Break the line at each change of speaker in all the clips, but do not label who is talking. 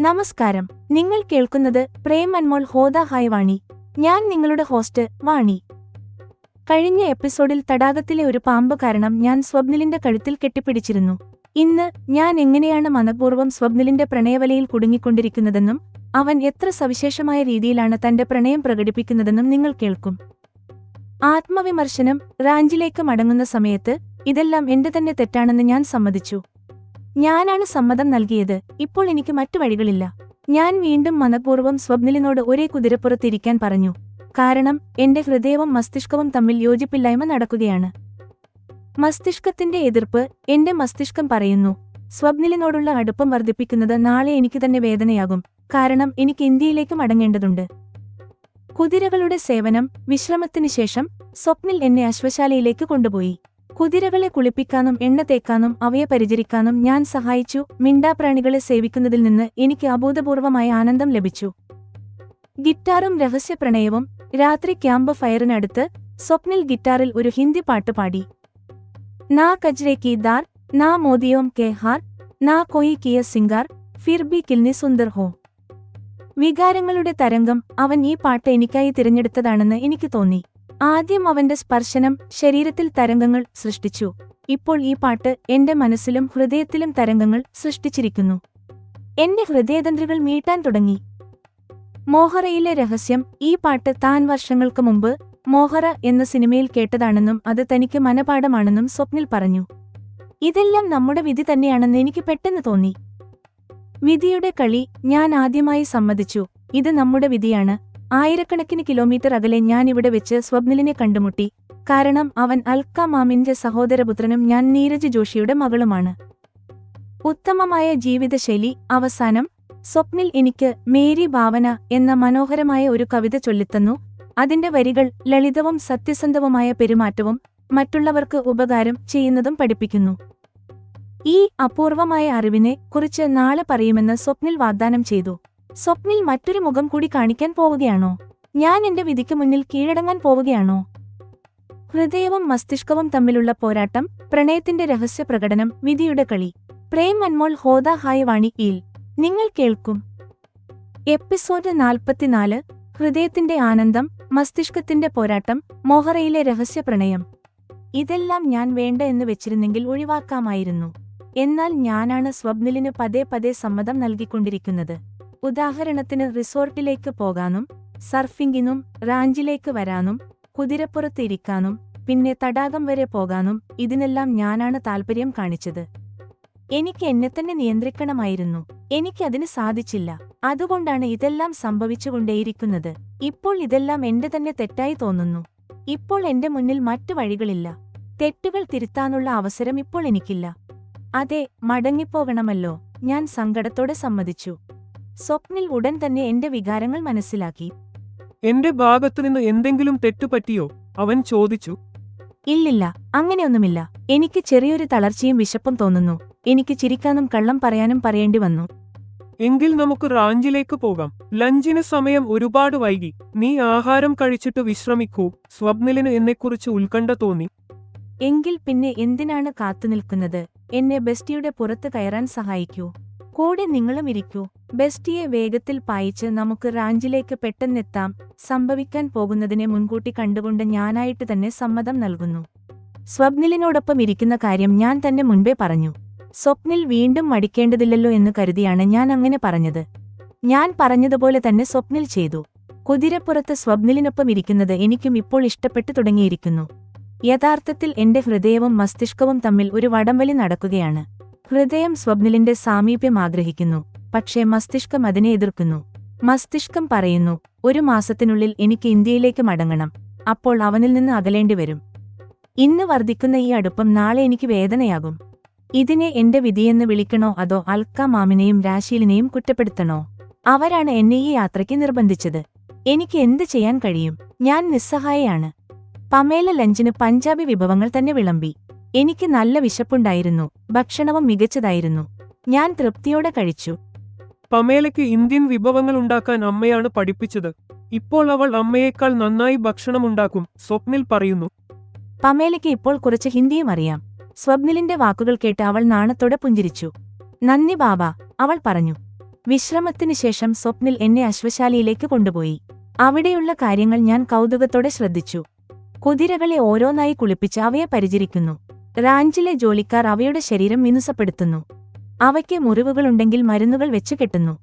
നമസ്കാരം. നിങ്ങൾ കേൾക്കുന്നത് പ്രേം അൻമോൾ ഹോദ ഹായ് വാണി. ഞാൻ നിങ്ങളുടെ ഹോസ്റ്റ് വാണി. കഴിഞ്ഞ എപ്പിസോഡിൽ തടാകത്തിലെ ഒരു പാമ്പ് കാരണം ഞാൻ സ്വപ്നിലിന്റെ കഴുത്തിൽ കെട്ടിപ്പിടിച്ചിരുന്നു. ഇന്ന് ഞാൻ എങ്ങനെയാണ് മനഃപൂർവ്വം സ്വപ്നിലിന്റെ പ്രണയവലയിൽ കുടുങ്ങിക്കൊണ്ടിരിക്കുന്നതെന്നും അവൻ എത്ര സവിശേഷമായ രീതിയിലാണ് തന്റെ പ്രണയം പ്രകടിപ്പിക്കുന്നതെന്നും നിങ്ങൾ കേൾക്കും. ആത്മവിമർശനം. റാഞ്ചിലേക്ക് മടങ്ങുന്ന സമയത്ത് ഇതെല്ലാം എന്റെ തന്നെ തെറ്റാണെന്ന് ഞാൻ സമ്മതിച്ചു. ഞാനാണ് സമ്മതം നൽകിയത്. ഇപ്പോൾ എനിക്ക് മറ്റു വഴികളില്ല. ഞാൻ വീണ്ടും മനഃപൂർവ്വം സ്വപ്നിലിനോട് ഒരേ കുതിരപ്പുറത്തിരിക്കാൻ പറഞ്ഞു. കാരണം എന്റെ ഹൃദയവും മസ്തിഷ്കവും തമ്മിൽ യോജിപ്പില്ലായ്മ നടക്കുകയാണ്. മസ്തിഷ്കത്തിന്റെ എതിർപ്പ്. എന്റെ മസ്തിഷ്കം പറയുന്നു, സ്വപ്നിലിനോടുള്ള അടുപ്പം വർദ്ധിപ്പിക്കുന്നത് നാളെ എനിക്ക് തന്നെ വേദനയാകും. കാരണം എനിക്ക് ഇന്ത്യയിലേക്ക് മടങ്ങേണ്ടതുണ്ട്. കുതിരകളുടെ സേവനം. വിശ്രമത്തിനു ശേഷം സ്വപ്നിൽ എന്നെ അശ്വശാലയിലേക്ക് കൊണ്ടുപോയി. കുതിരകളെ കുളിപ്പിക്കാനും എണ്ണ തേക്കാനും അവയെ പരിചരിക്കാനും ഞാൻ സഹായിച്ചു. മിണ്ടാപ്രാണികളെ സേവിക്കുന്നതിൽ നിന്ന് എനിക്ക് അഭൂതപൂർവമായ ആനന്ദം ലഭിച്ചു. ഗിറ്റാറും രഹസ്യപ്രണയവും. രാത്രി ക്യാമ്പ് ഫയറിനടുത്ത് സ്വപ്നിൽ ഗിറ്റാറിൽ ഒരു ഹിന്ദി പാട്ട് പാടി. നാ കജ്രേ കി ദാർ, നാ മോദിയോം കെ ഹാർ, നാ കോയി കിയ സിംഗാർ, ഫിർ ബി കിൽനി സുന്ദർ ഹോ. വികാരങ്ങളുടെ തരംഗം. അവൻ ഈ പാട്ട് എനിക്കായി തിരഞ്ഞെടുത്തതാണെന്ന് എനിക്ക് തോന്നി. ആദ്യം അവന്റെ സ്പർശനം ശരീരത്തിൽ തരംഗങ്ങൾ സൃഷ്ടിച്ചു. ഇപ്പോൾ ഈ പാട്ട് എന്റെ മനസ്സിലും ഹൃദയത്തിലും തരംഗങ്ങൾ സൃഷ്ടിച്ചിരിക്കുന്നു. എന്റെ ഹൃദയതന്ത്രികൾ മീട്ടാൻ തുടങ്ങി. മോഹറയിലെ രഹസ്യം. ഈ പാട്ട് താൻ വർഷങ്ങൾക്ക് മുമ്പ് മോഹറ എന്ന സിനിമയിൽ കേട്ടതാണെന്നും അത് തനിക്ക് മനപാഠമാണെന്നും സ്വപ്നിൽ പറഞ്ഞു. ഇതെല്ലാം നമ്മുടെ വിധി തന്നെയാണെന്ന് എനിക്ക് പെട്ടെന്ന് തോന്നി. വിധിയുടെ കളി. ഞാൻ ആദ്യമായി സമ്മതിച്ചു, ഇത് നമ്മുടെ വിധിയാണ്. ആയിരക്കണക്കിന് കിലോമീറ്റർ അകലെ ഞാനിവിടെ വെച്ച് സ്വപ്നിലിനെ കണ്ടുമുട്ടി. കാരണം അവൻ അൽക്ക മാമിന്റെ സഹോദരപുത്രനും ഞാൻ നീരജ് ജോഷിയുടെ മകളുമാണ്. ഉത്തമമായ ജീവിതശൈലി. അവസാനം സ്വപ്നിൽ എനിക്ക് മേരി ഭാവന എന്ന മനോഹരമായ ഒരു കവിത ചൊല്ലിത്തന്നു. അതിന്റെ വരികൾ ലളിതവും സത്യസന്ധവുമായ പെരുമാറ്റവും മറ്റുള്ളവർക്ക് ഉപകാരം ചെയ്യുന്നതും പഠിപ്പിക്കുന്നു. ഈ അപൂർവമായ അറിവിനെ കുറിച്ച് നാളെ പറയുമെന്ന് സ്വപ്നിൽ വാഗ്ദാനം ചെയ്തു. സ്വപ്നിൽ മറ്റൊരു മുഖം കൂടി കാണിക്കാൻ പോവുകയാണോ? ഞാൻ എന്റെ വിധിക്ക് മുന്നിൽ കീഴടങ്ങാൻ പോവുകയാണോ? ഹൃദയവും മസ്തിഷ്കവും തമ്മിലുള്ള പോരാട്ടം. പ്രണയത്തിന്റെ രഹസ്യ പ്രകടനം. വിധിയുടെ കളി. പ്രേം അൻമോൾ ഹോദ ഹായ് വാണി യിൽ നിങ്ങൾ കേൾക്കും. എപ്പിസോഡ് 44. ഹൃദയത്തിന്റെ ആനന്ദം, മസ്തിഷ്കത്തിന്റെ പോരാട്ടം, മോഹറയിലെ രഹസ്യ പ്രണയം. ഇതെല്ലാം ഞാൻ വേണ്ട എന്ന് വെച്ചിരുന്നെങ്കിൽ ഒഴിവാക്കാമായിരുന്നു. എന്നാൽ ഞാനാണ് സ്വപ്നിലിന് പതേ പതേ സമ്മതം നൽകിക്കൊണ്ടിരിക്കുന്നത്. ഉദാഹരണത്തിന് റിസോർട്ടിലേക്ക് പോകാനും സർഫിംഗിനും റാഞ്ചിലേക്ക് വരാനും കുതിരപ്പുറത്ത് ഇരിക്കാനും പിന്നെ തടാകം വരെ പോകാനും ഇതിനെല്ലാം ഞാനാണ് താൽപര്യം കാണിച്ചത്. എനിക്ക് എന്നെത്തന്നെ നിയന്ത്രിക്കണമായിരുന്നു. എനിക്കതിന് സാധിച്ചില്ല. അതുകൊണ്ടാണ് ഇതെല്ലാം സംഭവിച്ചുകൊണ്ടേയിരിക്കുന്നത്. ഇപ്പോൾ ഇതെല്ലാം എന്റെ തന്നെ തെറ്റായി തോന്നുന്നു. ഇപ്പോൾ എന്റെ മുന്നിൽ മറ്റു വഴികളില്ല. തെറ്റുകൾ തിരുത്താനുള്ള അവസരം ഇപ്പോൾ എനിക്കില്ല. അതെ, മടങ്ങിപ്പോകണമല്ലോ. ഞാൻ സങ്കടത്തോടെ സമ്മതിച്ചു. സ്വപ്നിൽ ഉടൻ തന്നെ എന്റെ വികാരങ്ങൾ മനസ്സിലാക്കി.
എന്റെ ഭാഗത്തുനിന്ന് എന്തെങ്കിലും തെറ്റുപറ്റിയോ? അവൻ ചോദിച്ചു.
ഇല്ലില്ല, അങ്ങനെയൊന്നുമില്ല. എനിക്ക് ചെറിയൊരു തളർച്ചയും വിശപ്പും തോന്നുന്നു. എനിക്ക് ചിരിക്കാനും കള്ളം പറയാനും പറയേണ്ടി വന്നു.
എങ്കിൽ നമുക്ക് റാഞ്ചിലേക്ക് പോകാം. ലഞ്ചിന് സമയം ഒരുപാട് വൈകി. നീ ആഹാരം കഴിച്ചിട്ട് വിശ്രമിക്കൂ. സ്വപ്നിലിന് എന്നെക്കുറിച്ച് ഉത്കണ്ഠ തോന്നി.
എങ്കിൽ പിന്നെ എന്തിനാണ് കാത്തുനിൽക്കുന്നത്? എന്നെ ബെസ്റ്റിയുടെ പുറത്ത് കയറാൻ സഹായിക്കൂ. കൂടെ നിങ്ങളും ഇരിക്കൂ. ബെസ്റ്റിയെ വേഗത്തിൽ പായിച്ച് നമുക്ക് റാഞ്ചിലേക്ക് പെട്ടെന്നെത്താം. സംഭവിക്കാൻ പോകുന്നതിനെ മുൻകൂട്ടി കണ്ടുകൊണ്ട് ഞാനായിട്ട് തന്നെ സമ്മതം നൽകുന്നു. സ്വപ്നിലിനോടൊപ്പം ഇരിക്കുന്ന കാര്യം ഞാൻ തന്നെ മുൻപേ പറഞ്ഞു. സ്വപ്നിൽ വീണ്ടും മടിക്കേണ്ടതില്ലല്ലോ എന്ന് കരുതിയാണ് ഞാൻ അങ്ങനെ പറഞ്ഞത്. ഞാൻ പറഞ്ഞതുപോലെ തന്നെ സ്വപ്നിൽ ചെയ്തു. കുതിരപ്പുറത്ത് സ്വപ്നിലിനൊപ്പം ഇരിക്കുന്നത് എനിക്കും ഇപ്പോൾ ഇഷ്ടപ്പെട്ടു തുടങ്ങിയിരിക്കുന്നു. യഥാർത്ഥത്തിൽ എന്റെ ഹൃദയവും മസ്തിഷ്കവും തമ്മിൽ ഒരു വടംവലി നടക്കുകയാണ്. ഹൃദയം സ്വപ്നിലിന്റെ സാമീപ്യം ആഗ്രഹിക്കുന്നു, പക്ഷേ മസ്തിഷ്കം അതിനെ എതിർക്കുന്നു. മസ്തിഷ്കം പറയുന്നു, ഒരു മാസത്തിനുള്ളിൽ എനിക്ക് ഇന്ത്യയിലേക്ക് മടങ്ങണം. അപ്പോൾ അവനിൽ നിന്ന് അകലേണ്ടി വരും. ഇന്ന് വർദ്ധിക്കുന്ന ഈ അടുപ്പം നാളെ എനിക്ക് വേദനയാകും. ഇതിനെ എന്റെ വിധിയെന്ന് വിളിക്കണോ അതോ അൽക്ക മാമിനെയും രാശീലിനെയും കുറ്റപ്പെടുത്തണോ? അവരാണ് എന്നെ ഈ യാത്രയ്ക്ക് നിർബന്ധിച്ചത്. എനിക്ക് എന്ത് ചെയ്യാൻ കഴിയും? ഞാൻ നിസ്സഹായയാണ്. പമേല ലഞ്ചിന് പഞ്ചാബി വിഭവങ്ങൾ തന്നെ വിളമ്പി. എനിക്ക് നല്ല വിശപ്പുണ്ടായിരുന്നു. ഭക്ഷണവും മികച്ചതായിരുന്നു. ഞാൻ തൃപ്തിയോടെ കഴിച്ചു.
പമേലയ്ക്ക് ഇന്ത്യൻ വിഭവങ്ങൾ ഉണ്ടാക്കാൻ അമ്മയാണ് പഠിപ്പിച്ചത്. ഇപ്പോൾ അവൾ അമ്മയേക്കാൾ നന്നായി ഭക്ഷണമുണ്ടാക്കും, സ്വപ്നിൽ പറയുന്നു.
പമേലയ്ക്ക് ഇപ്പോൾ കുറച്ച് ഹിന്ദിയും അറിയാം. സ്വപ്നിലിന്റെ വാക്കുകൾ കേട്ട് അവൾ നാണത്തോടെ പുഞ്ചിരിച്ചു. നന്ദി ബാബ, അവൾ പറഞ്ഞു. വിശ്രമത്തിനു ശേഷം സ്വപ്നിൽ എന്നെ അശ്വശാലയിലേക്ക് കൊണ്ടുപോയി. അവിടെയുള്ള കാര്യങ്ങൾ ഞാൻ കൗതുകത്തോടെ ശ്രദ്ധിച്ചു. കുതിരകളെ ഓരോന്നായി കുളിപ്പിച്ച് അവയെ പരിചരിക്കുന്നു. റാഞ്ചിലെ ജോലിക്കാർ അവയുടെ ശരീരം മിനുസപ്പെടുത്തുന്നു. അവയ്ക്ക് മുറിവുകളുണ്ടെങ്കിൽ മരുന്നുകൾ വെച്ച് കെട്ടുന്നു.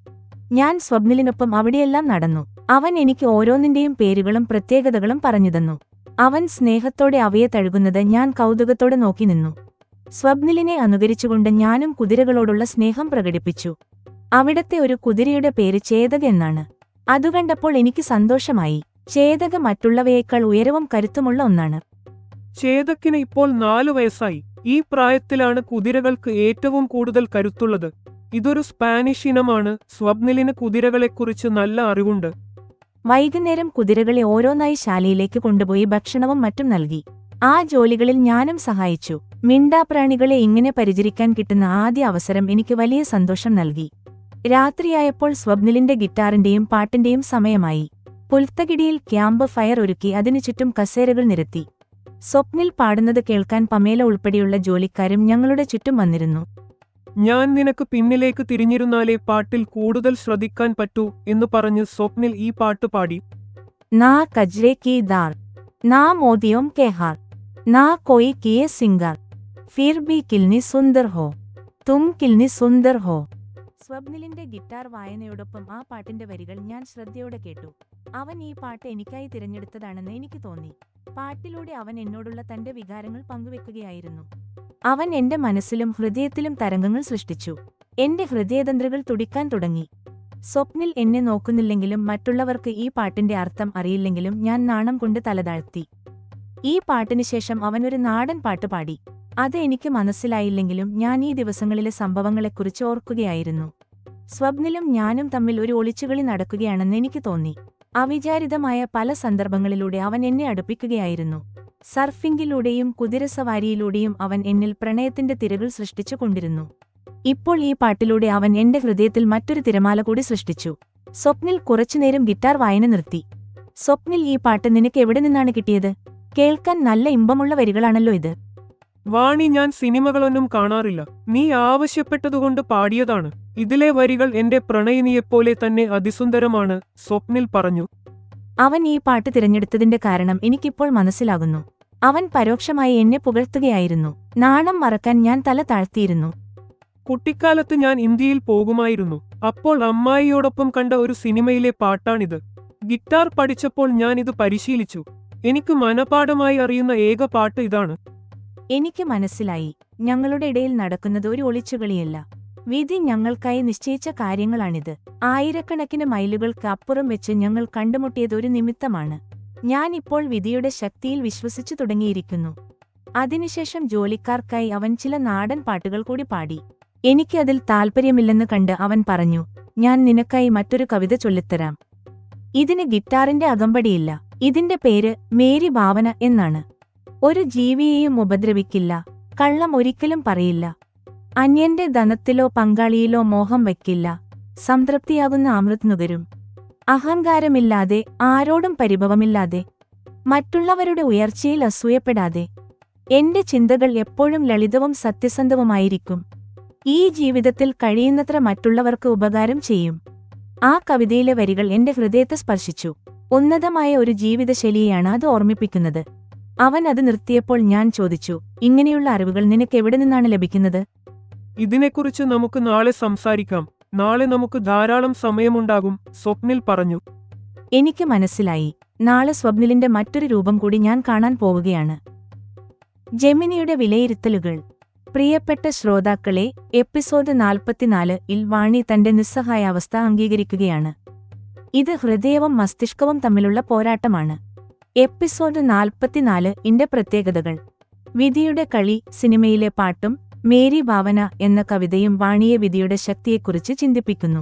ഞാൻ സ്വപ്നിലിനൊപ്പം അവിടെയെല്ലാം നടന്നു. അവൻ എനിക്ക് ഓരോന്നിന്റെയും പേരുകളും പ്രത്യേകതകളും പറഞ്ഞുതന്നു. അവൻ സ്നേഹത്തോടെ അവയെ തഴുകുന്നത് ഞാൻ കൗതുകത്തോടെ നോക്കി നിന്നു. സ്വപ്നിലിനെ അനുകരിച്ചുകൊണ്ട് ഞാനും കുതിരകളോടുള്ള സ്നേഹം പ്രകടിപ്പിച്ചു. അവിടത്തെ ഒരു കുതിരയുടെ പേര് ചേതക എന്നാണ്. അതുകണ്ടപ്പോൾ എനിക്ക് സന്തോഷമായി. ചേതക മറ്റുള്ളവയേക്കാൾ ഉയരവും കരുത്തുമുള്ള ഒന്നാണ്.
ചേതക്കിന് ഇപ്പോൾ 4 വയസ്സായി. ഈ പ്രായത്തിലാണ് കുതിരകൾക്ക് ഏറ്റവും കൂടുതൽ കരുത്തുള്ളത്. ഇതൊരു സ്പാനിഷ് ഇനമാണ്. സ്വപ്നിലിന് കുതിരകളെക്കുറിച്ച് നല്ല അറിവുണ്ട്.
വൈകുന്നേരം കുതിരകളെ ഓരോന്നായി ശാലയിലേക്ക് കൊണ്ടുപോയി ഭക്ഷണവും മറ്റും നൽകി. ആ ജോലികളിൽ ഞാനും സഹായിച്ചു. മിണ്ടാപ്രാണികളെ ഇങ്ങനെ പരിചരിക്കാൻ കിട്ടുന്ന ആദ്യ അവസരം എനിക്ക് വലിയ സന്തോഷം നൽകി. രാത്രിയായപ്പോൾ സ്വപ്നിലിന്റെ ഗിറ്റാറിന്റെയും പാട്ടിന്റെയും സമയമായി. പുൽത്തകിടിയിൽ ക്യാമ്പ് ഫയർ ഒരുക്കി അതിനു ചുറ്റും കസേരകൾ നിരത്തി. സ്വപ്നിൽ പാടുന്നത് കേൾക്കാൻ പമേല ഉൾപ്പെടെയുള്ള ജോലിക്കാരും ഞങ്ങളുടെ ചുറ്റും വന്നിരുന്നു.
ഞാൻ നിനക്ക് പിന്നിലേക്ക് തിരിഞ്ഞിരുന്നാലേ പാട്ടിൽ കൂടുതൽ ശ്രദ്ധിക്കാൻ പറ്റൂ എന്ന് പറഞ്ഞ് സ്വപ്നിൽ ഈ പാട്ട് പാടി.
നാ കജ്രെ കി ദാർ, നാ മോദിയോം കെ ഹാർ, നാ കോയി കിയെ സിംഗാർ, ഫിർ ബി കിൽനി സുന്ദർ ഹോ, തും കിൽനി സുന്ദർ ഹോ. സ്വപ്നിലിന്റെ ഗിറ്റാർ വായനയോടൊപ്പം ആ പാട്ടിന്റെ വരികൾ ഞാൻ ശ്രദ്ധയോടെ കേട്ടു. അവൻ ഈ പാട്ട് എനിക്കായി തിരഞ്ഞെടുത്തതാണെന്ന് എനിക്ക് തോന്നി. പാട്ടിലൂടെ അവൻ എന്നോടുള്ള തന്റെ വികാരങ്ങൾ പങ്കുവെക്കുകയായിരുന്നു. അവൻ എന്റെ മനസ്സിലും ഹൃദയത്തിലും തരംഗങ്ങൾ സൃഷ്ടിച്ചു. എന്റെ ഹൃദയതന്ത്രകൾ തുടിക്കാൻ തുടങ്ങി. സ്വപ്നിൽ എന്നെ നോക്കുന്നില്ലെങ്കിലും മറ്റുള്ളവർക്ക് ഈ പാട്ടിന്റെ അർത്ഥം അറിയില്ലെങ്കിലും ഞാൻ നാണം കൊണ്ട് തലതാഴ്ത്തി. ഈ പാട്ടിനു ശേഷം അവനൊരു നാടൻ പാട്ട് പാടി. അത് എനിക്ക് മനസ്സിലായില്ലെങ്കിലും ഞാൻ ഈ ദിവസങ്ങളിലെ സംഭവങ്ങളെക്കുറിച്ച് ഓർക്കുകയായിരുന്നു. സ്വപ്നിലും ഞാനും തമ്മിൽ ഒരു ഒളിച്ചുകളി നടക്കുകയാണെന്ന് എനിക്ക് തോന്നി. അവിചാരിതമായ പല സന്ദർഭങ്ങളിലൂടെ അവൻ എന്നെ അടുപ്പിക്കുകയായിരുന്നു. സർഫിംഗിലൂടെയും കുതിരസവാരിയിലൂടെയും അവൻ എന്നിൽ പ്രണയത്തിന്റെ തിരകൾ സൃഷ്ടിച്ചു കൊണ്ടിരുന്നു. ഇപ്പോൾ ഈ പാട്ടിലൂടെ അവൻ എന്റെ ഹൃദയത്തിൽ മറ്റൊരു തിരമാല കൂടി സൃഷ്ടിച്ചു. സ്വപ്നിൽ കുറച്ചുനേരം ഗിറ്റാർ വായന നിർത്തി. സ്വപ്നിൽ, ഈ പാട്ട് നിനക്ക് എവിടെ നിന്നാണ് കിട്ടിയത്? കേൾക്കാൻ നല്ല ഇമ്പമുള്ള വരികളാണല്ലോ ഇത്.
വാണി, ഞാൻ സിനിമകളൊന്നും കാണാറില്ല. നീ ആവശ്യപ്പെട്ടതുകൊണ്ട് പാടിയതാണ്. ഇതിലെ വരികൾ എന്റെ പ്രണയിനിയെപ്പോലെ തന്നെ അതിസുന്ദരമാണ്, സ്വപ്നിൽ പറഞ്ഞു.
അവൻ ഈ പാട്ട് തിരഞ്ഞെടുത്തതിന്റെ കാരണം എനിക്കിപ്പോൾ മനസ്സിലാകുന്നു. അവൻ പരോക്ഷമായി എന്നെ പുകഴ്ത്തുകയായിരുന്നു. നാണം മറക്കാൻ ഞാൻ തല താഴ്ത്തിയിരുന്നു.
കുട്ടിക്കാലത്ത് ഞാൻ ഇന്ത്യയിൽ പോകുമായിരുന്നു. അപ്പോൾ അമ്മായിയോടൊപ്പം കണ്ട ഒരു സിനിമയിലെ പാട്ടാണിത്. ഗിറ്റാർ പഠിച്ചപ്പോൾ ഞാൻ ഇത് പരിശീലിച്ചു. എനിക്ക് മനപാഠമായി അറിയുന്ന ഏക പാട്ട് ഇതാണ്.
എനിക്ക് മനസ്സിലായി, ഞങ്ങളുടെ ഇടയിൽ നടക്കുന്നത് ഒരു ഒളിച്ചുകളിയല്ല. വിധി ഞങ്ങൾക്കായി നിശ്ചയിച്ച കാര്യങ്ങളാണിത്. ആയിരക്കണക്കിന് മൈലുകൾക്ക് അപ്പുറം വെച്ച് ഞങ്ങൾ കണ്ടുമുട്ടിയത് ഒരു നിമിത്തമാണ്. ഞാൻ ഇപ്പോൾ വിധിയുടെ ശക്തിയിൽ വിശ്വസിച്ചു തുടങ്ങിയിരിക്കുന്നു. അതിനുശേഷം ജോലിക്കാർക്കായി അവൻ ചില നാടൻ പാട്ടുകൾ കൂടി പാടി. എനിക്ക് അതിൽ താൽപ്പര്യമില്ലെന്ന് കണ്ട് അവൻ പറഞ്ഞു, ഞാൻ നിനക്കായി മറ്റൊരു കവിത ചൊല്ലിത്തരാം. ഇതിന് ഗിറ്റാറിന്റെ അകമ്പടിയില്ല. ഇതിന്റെ പേര് മേരി ഭാവന എന്നാണ്. ഒരു ജീവിയെയും ഉപദ്രവിക്കില്ല, കള്ളം ഒരിക്കലും പറയില്ല, അന്യന്റെ ധനത്തിലോ പങ്കാളിയിലോ മോഹം വയ്ക്കില്ല, സംതൃപ്തിയാകുന്ന അമൃത് നുകരും, അഹങ്കാരമില്ലാതെ, ആരോടും പരിഭവമില്ലാതെ, മറ്റുള്ളവരുടെ ഉയർച്ചയിൽ അസൂയപ്പെടാതെ. എന്റെ ചിന്തകൾ എപ്പോഴും ലളിതവും സത്യസന്ധവുമായിരിക്കും. ഈ ജീവിതത്തിൽ കഴിയുന്നത്ര മറ്റുള്ളവർക്ക് ഉപകാരം ചെയ്യും. ആ കവിതയിലെ വരികൾ എന്റെ ഹൃദയത്തെ സ്പർശിച്ചു. ഉന്നതമായ ഒരു ജീവിതശൈലിയെയാണ് അത് ഓർമ്മിപ്പിക്കുന്നത്. അവൻ അത് നിർത്തിയപ്പോൾ ഞാൻ ചോദിച്ചു, ഇങ്ങനെയുള്ള അറിവുകൾ നിനക്ക് എവിടെ നിന്നാണ് ലഭിക്കുന്നത്?
ഇതിനെക്കുറിച്ച് നമുക്ക് നാളെ സംസാരിക്കാം. നാളെ നമുക്ക് ധാരാളം സമയമുണ്ടാകും, സ്വപ്നിൽ പറഞ്ഞു.
എനിക്ക് മനസ്സിലായി. നാളെ സ്വപ്നിലിന്റെ മറ്റൊരു രൂപം കൂടി ഞാൻ കാണാൻ പോവുകയാണ്. ജെമിനിയുടെ വിലയിരുത്തലുകൾ. പ്രിയപ്പെട്ട ശ്രോതാക്കളെ, എപ്പിസോഡ് 44-ൽ വാണി തന്റെ നിസ്സഹായാവസ്ഥ അംഗീകരിക്കുകയാണ്. ഇത് ഹൃദയവും മസ്തിഷ്കവും തമ്മിലുള്ള പോരാട്ടമാണ്. എപ്പിസോഡ് 44-ന്റെ പ്രത്യേകതകൾ. വിധിയുടെ കളി സിനിമയിലെ പാട്ടും മേരി ഭാവന എന്ന കവിതയും വാണിയെ വിധിയുടെ ശക്തിയെക്കുറിച്ച് ചിന്തിപ്പിക്കുന്നു.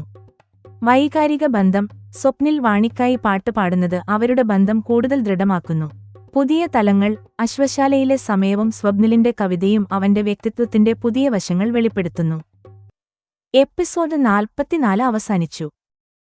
വൈകാരിക ബന്ധം. സ്വപ്നിൽ വാണിക്കായി പാട്ട് പാടുന്നത് അവരുടെ ബന്ധം കൂടുതൽ ദൃഢമാക്കുന്നു. പുതിയ തലങ്ങൾ. അശ്വശാലയിലെ സമയവും സ്വപ്നിലിന്റെ കവിതയും അവന്റെ വ്യക്തിത്വത്തിന്റെ പുതിയ വശങ്ങൾ വെളിപ്പെടുത്തുന്നു. എപ്പിസോഡ് 44 അവസാനിച്ചു.